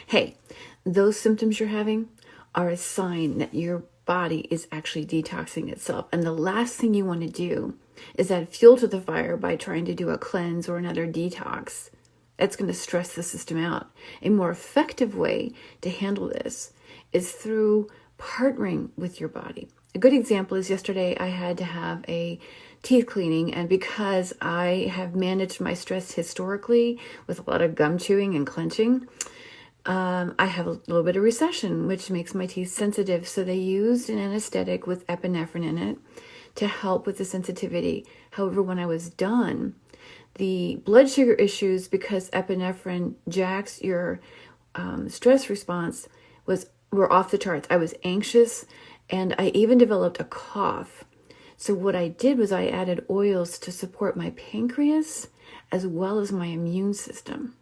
Hey, those symptoms you're having are a sign that your body is actually detoxing itself. And the last thing you want to do is add fuel to the fire by trying to do a cleanse or another detox. That's going to stress the system out. A more effective way to handle this is through partnering with your body. A good example is yesterday I had to have a teeth cleaning, and because I have managed my stress historically with a lot of gum chewing and clenching, I have a little bit of recession, which makes my teeth sensitive. So they used an anesthetic with epinephrine in it to help with the sensitivity. However, when I was done, the blood sugar issues, because epinephrine jacks your stress response, were off the charts. I was anxious, and I even developed a cough. So what I did was I added oils to support my pancreas as well as my immune system.